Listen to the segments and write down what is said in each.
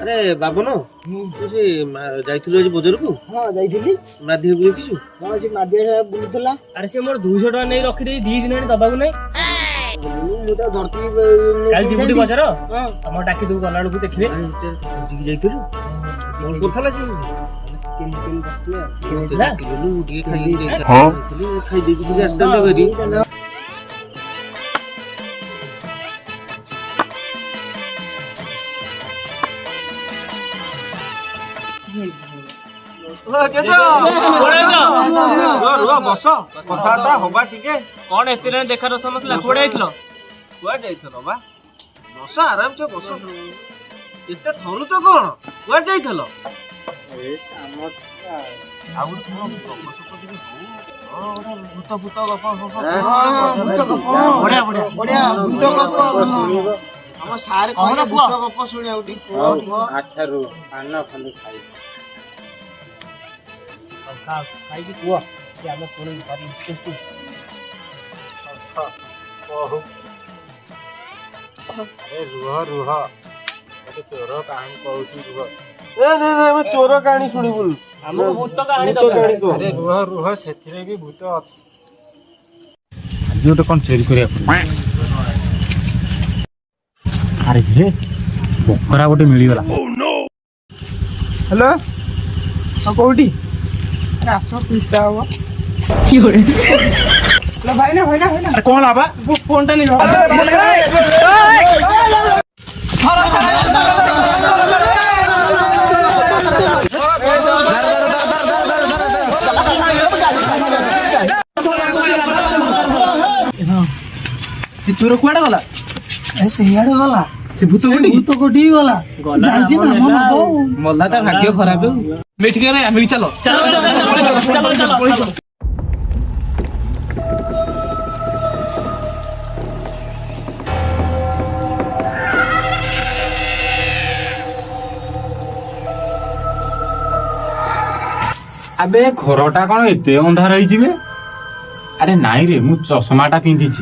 আরে বাবন তু সে যাইଥିଲୁ ଆଜି ବଜାରକୁ? ହଁ ଯାଇଥିଲି। ମାଧିକୁ ଦେଖିଛୁ? ହଁ ସେ ମାଦିଆ ବୁଲୁଥିଲା। ଆରେ ସେ ମୋର 200 ଟଙ୍କା ନେଇ ରଖିଦେଇ 2 ଦିନ ଆଣି ଦବାକୁ ନାହିଁ। ମୁଁ ତ ଧରତି କାଲି ଯିବୁଟି ବଜାର ଆମର ଡାକି ଦବୁ ଗଲା ବେଳକୁ ଦେଖିବେ। ବୁଝିକି ଯାଇଥିଲୁ କଣ କରୁଥିଲା ସେ? ଖାଇଦେଇକି ଟିକେ ଆସିଥାନ୍ତା ଘରି। ବସ କଥାବାର୍ତ୍ତା ହବା ଟିକେ। କଣ ଏତେ ଦିନ ଦେଖା ଦର୍ଶନ ନଥିଲା? କୁଆଡେ ଯାଇଥିଲ? କୁଆଡେ ଯାଇଥିଲ ବା? ବସ ଆରାମସେ ବସ। ଏତେ ଥରୁଛ କଣ? କୁଆଡେ ଯାଇଥିଲ? ଆଉ ଭୂତ ଭୂତ ଗପ ବଢିଆ ଭୂତ ଗପ ଆମ ସାର୍ କହିଲେ ଭୂତ ଗପ ଶୁଣିବାକୁ ଟିକେ। ଆଚ୍ଛାରୁ ପାନ ଖଣ୍ଡେ ଖାଇ ଖାଇକି କୁହ ଆମେ ପୁଣି କିନ୍ତୁ ରୁହ ରୁହ ଚୋର କାହାଣୀ କହୁଛି ରୁହ। ଆମେ ଚୋର କାହାଣୀ ଶୁଣିବୁନି, ଆମର ଭୂତ କାହାଣୀ ରୁହ ରୁହ ସେଥିରେ ବି ଭୂତ ଅଛି। ଆଜି ଗୋଟେ କଣ ଚୋରି କରିବାକୁ ଆରେ ବକରା ଗୋଟେ ମିଳିଗଲା। ହ୍ୟାଲୋ ହଁ କୋଉଠି? ଆସ ପିଟା ହବ ଭାଇନା ଭାଇନା ଭାଇନା କଣ ଲାଭ ଫୋନ ଟା ନେଇ ଚୋର କୁଆଡେ ଗଲା? ସେଇଆଡେ ଗଲା। ସେ ଭୂତ କୋଉଠି ଗଲା? ଯାଇଛି ନାମ ନବ ମଲା ତା ଭାଗ୍ୟ ଖରାପ। ଆମେ ବି ଚାଲ ଆବେ ଘରଟା କଣ ଏତେ ଅନ୍ଧାର ହେଇଛି ବେ? ଆରେ ନାଇଁ ରେ ମୁଁ ଚଷମାଟା ପିନ୍ଧିଛି।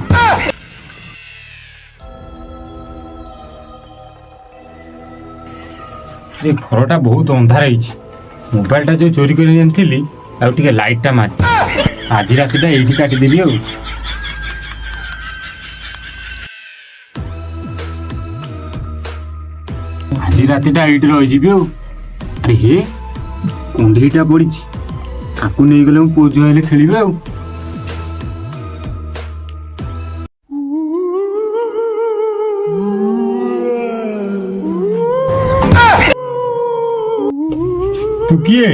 ଏ ଘରଟା ବହୁତ ଅନ୍ଧାର ହେଇଛି। ମୋବାଇଲଟା ଯୋଉ ଚୋରି କରି ଆଣିଥିଲି ଆଉ ଟିକେ ଲାଇଟଟା ମାରି ଆଜି ରାତିଟା ଏଇଠି କାଟିଦେବି ଆଉ। ଆଜି ରାତିଟା ଏଇଠି ରହିଯିବି ଆଉ। ଆରେ ହେ କଣ୍ଢେଇଟା ପଡିଛି, ତାକୁ ନେଇଗଲେ ମୁଁ ପୁଅ ଝିଅ ହେଲେ ଖେଳିବେ ଆଉ। ତୁ କିଏ?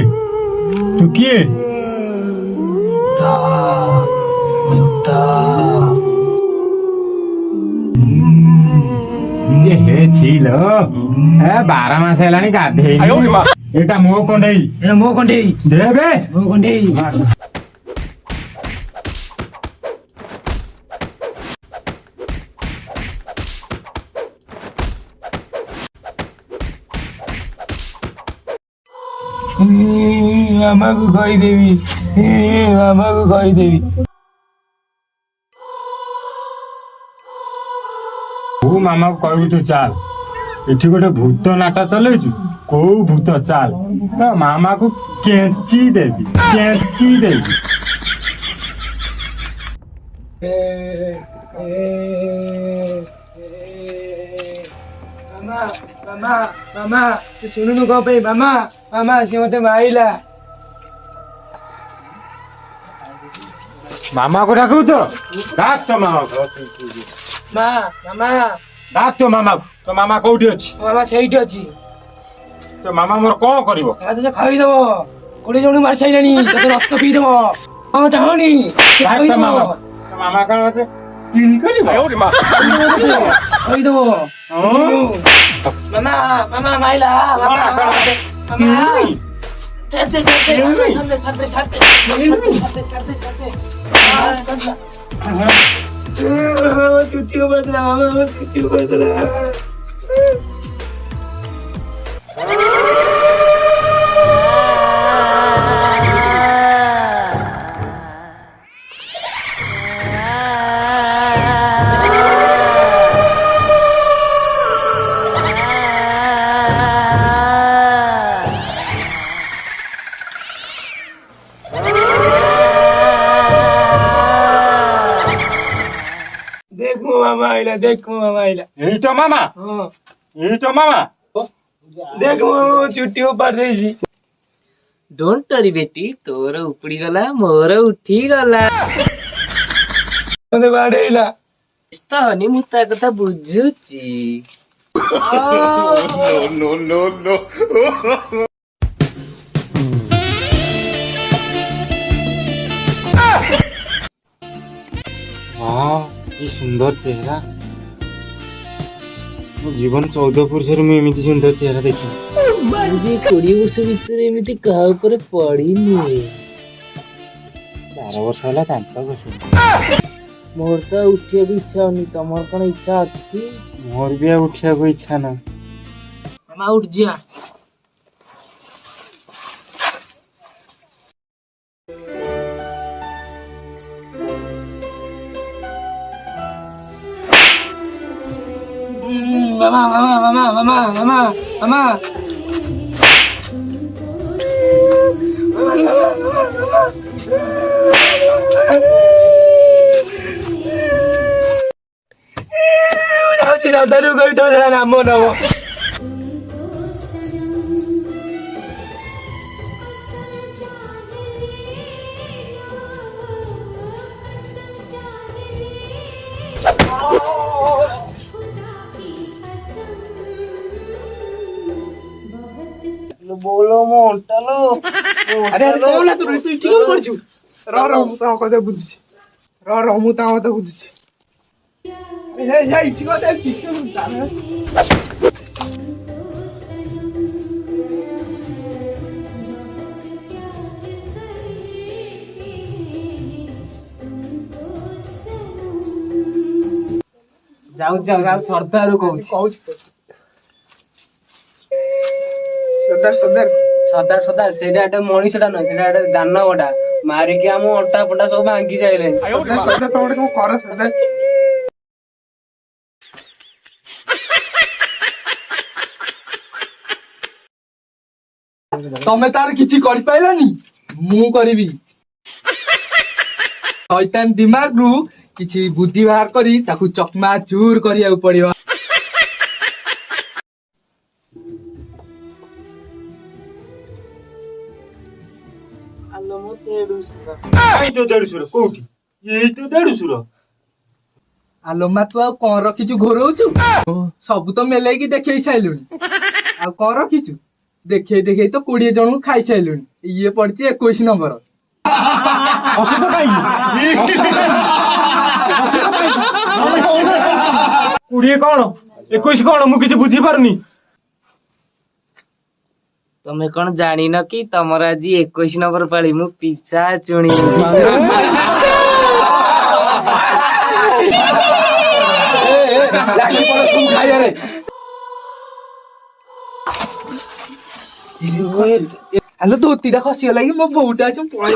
ହେ ছিল 12 ମାସ ହେଲାଣି ଗାଧେଇ। ଏଟା ମୋ କଣ୍ଢେଇ ଦେବେ ମାମାକୁ କହିଦେବି କୋଉ ମାମାକୁ କହିବୁ ତୁ ଚାଲ, ଏଠି ଗୋଟେ ଭୂତ ନାଟ ଚଲେଇଛୁ। କୋଉ ଭୂତ ଚାଲ, ମାମାକୁ କେଞ୍ଚି ଦେବି। ମାମା ତୁ ଶୁଣୁନୁ କଣ ପାଇଁ? ମାମା ସେ ମତେ ମାଇଲା। ମାମାକୁ ଡାକୁଛୁ ତ? ଡାକ ତୋ ମାମାକୁ। ଡାକ ତୋ ମାମାକୁ। ତୋ ମାମା କୋଉଠି ଅଛି? ମାମା ସେଇଠି ଅଛି। ତୋ ମାମା ମୋର କଣ କରିବ? ତତେ ଖାଇଦବ। 20 ଜଣକୁ ମାରି ସାଇଲାଣି। ତତେ ରକ୍ତ ପିଇଦବ। ହଁ ଚାହୁଁନି ଡାକ ତୋ ମାମାକୁ। ତୋ ମାମା କଣ ମତେ କିଲ୍ କରିବ? ଖାଇଦବ। ମାମା ମାଇଲା। चुट्टी बदला ଆଇଲା ଦେଖ ମୋ ମାମା ଆଇଲା। ଏଇ ତ ମାମା, ହଁ ଏଇ ତ ମାମା। ଦେଖ ମୋ ଚୁଟି ଉପାଡି ଦେଇଛି। ଡୋଣ୍ଟ ୱରି ବେଟି, ତୋର ଉପୁଡି ଗଲା ମୋର ଉଠି ଗଲା। ମତେ ବାଡେଇଲା। ବ୍ୟସ୍ତ ହନି, ମୁଁ ତା କଥା ବୁଝୁଛି। ହଁ କି ସୁନ୍ଦର ଚେହେରା। ମୋ ଜୀବନ 14 ପୁରୁଷରୁ ମୁଁ ଏମିତି ସୁନ୍ଦର ଚେହେରା ଦେଖିନି। 20 ବର୍ଷ ଭିତରେ ଏମିତି କାହା ଉପରେ ପଡିନି। 12 ବର୍ଷ ହେଲା ଦାନ୍ତ ଘଷିନି। ମୋର ତ ଉଠିବାକୁ ଇଚ୍ଛା ହଉନି, ତମର କଣ ଇଚ୍ଛା ଅଛି? ମୋର ବି ଆଉ ଉଠିବାକୁ ଇଚ୍ଛା ନାହିଁ। ମାମା ଉଠ ଯିବା। ମାମା ମାମା ମାମା ମାମା ମାମା ମାମା ଯାଉଛି ସଦାରୁ କହିቶ ନାମ ନବ। ବୋलो ମୋ ଅଣ୍ଟାଲୋ। ଆରେ ଆରେ କଣ ନା ତୁ ଏଠି କଣ କରିଛୁ? ରହ ମୁଁ ତାଙ୍କ କଥା ବୁଝୁଛି। ରହ ମୁଁ ତାଙ୍କ କଥା ବୁଝୁଛି। ଏଠି କଥା ଅଛି। ଯାଉ ସର୍ଦାରୁ କହୁଛି। ସର୍ଦାର ସେଇଟା ଗୋଟେ ମଣିଷଟା ନୁହେଁ, ସେଇଟା ଗୋଟେ ଦାନବଟା। ମାରିକି ଆମ ଅଣ୍ଟା ଫଣ୍ଟା ସବୁ ଭାଙ୍ଗି ସାଇଲେଣି। ତମେ ତାର କିଛି କରିପାରିଲନି, ମୁଁ କରିବି। ଶୈତାନ ଦିମାଗରୁ କିଛି ବୁଦ୍ଧି ବାହାର କରି ତାକୁ ଚକମା ଚୁର କରିବାକୁ ପଡିବ। କାଇଁ ତୋ ଦେଢଶୁର କୋଉଠି? ଏଇ ତୋ ଦେଢଶୁର। ଆଲୋମା ତୁ ଆଉ କଣ ରଖିଛୁ ଘୋରଉଛୁ? ସବୁ ତ ମେଲେଇକି ଦେଖେଇ ସାଇଲୁଣି, ଆଉ କଣ ରଖିଛୁ? ଦେଖେଇ ଦେଖେଇ ତ 20 ଜଣଙ୍କୁ ଖାଇସାଇଲୁଣି। ଇଏ ପଡିଛି 21 ନମ୍ବର। ହସୁଛ କାହିଁକି? 20 କଣ 21 କଣ ମୁଁ କିଛି ବୁଝିପାରୁନି। ତମେ କଣ ଜାଣିନ କି ତମର ଆଜି 21 ନମ୍ବର ପାଳି? ମୁଁ ପିଶାଚୁଣୀ। ଖାଇବାରେ ଆଲୋ ଧୋତିଟା ଖସିଗଲା କି? ମୋ ବୋଉଟା ଅଛି, ପଳାଇ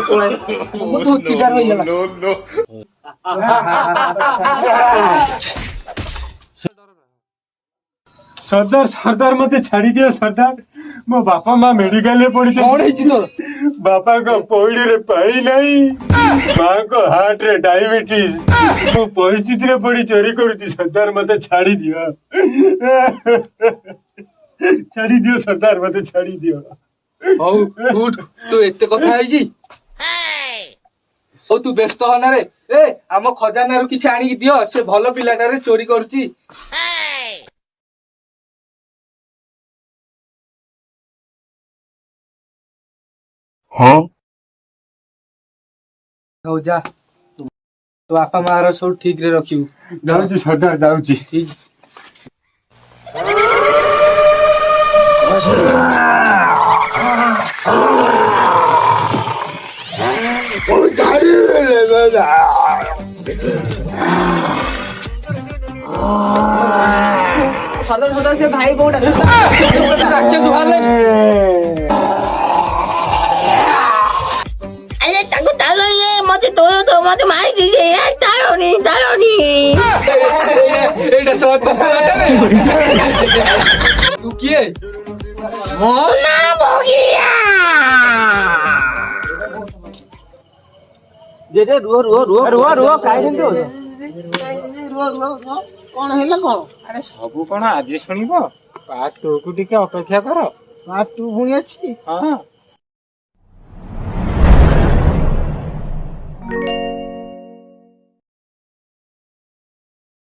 ମୋ ଧୋତିଟା ରହିଗଲା। ସର୍ଦାର ମତେ ଛାଡି ଦିଅ ସର୍ଦାର। ମୋ ବାପା ମା ମେଡିକାଲରେ କଣ ହେଇଛି ପଡିଛନ୍ତି। ତୋର? ବାପାଙ୍କ ପଇଡିରେ ପାଇ ନାହିଁ, ମାଙ୍କ ହାର୍ଟରେ ଡାଇବେଟିସ। ମୁଁ ପରିସ୍ଥିତିରେ ପଡି ଚୋରି କରୁଛି। ସର୍ଦାର ମତେ ଛାଡି ଦିଅ। ଛାଡି ଦିଅ ସର୍ଦାର, ମତେ ଛାଡି ଦିଅ। ହଉ ଉଠ, ତୁ ଏତେ କଥା ହେଇଛି। ହଉ ତୁ ବ୍ୟସ୍ତ ହନା ରେ। ଆମ ଖଜାନାରୁ କିଛି ଆଣିକି ଦିଅ, ସେ ଭଲ ପିଲାଟାରେ ଚୋରି କରୁଛି। ହଉ ଯା, ତୋ ବାପା ମା ର ସବୁ ଠିକ ରେ ରଖିବୁ। ଯାଉଛି ସର୍ଦାର, ଯାଉଛି। ଠିକ। ସର୍ଦାର ସେ ଭାଇ କୋଉଟା? ଆରେ ତାକୁ ତାଳ ଇଏ ମତେ ମତେ ମାରି ଦେଇছে ତାଳନି ଏଇଟା ସତ ତୁ କିଏ? ମୋ ନା ବଗିଆ। ରୁହ କାଇଁ ସେମିତି ହଉଛ? କଣ ହେଲା କଣ? ଆରେ ସବୁ କଣ ଆଜି ଶୁଣିବ ପାର୍ଟ 2 କୁ ଟିକେ ଅପେକ୍ଷା କର। ପାର୍ଟ 2 ପୁଣି ଅଛି? ହଁ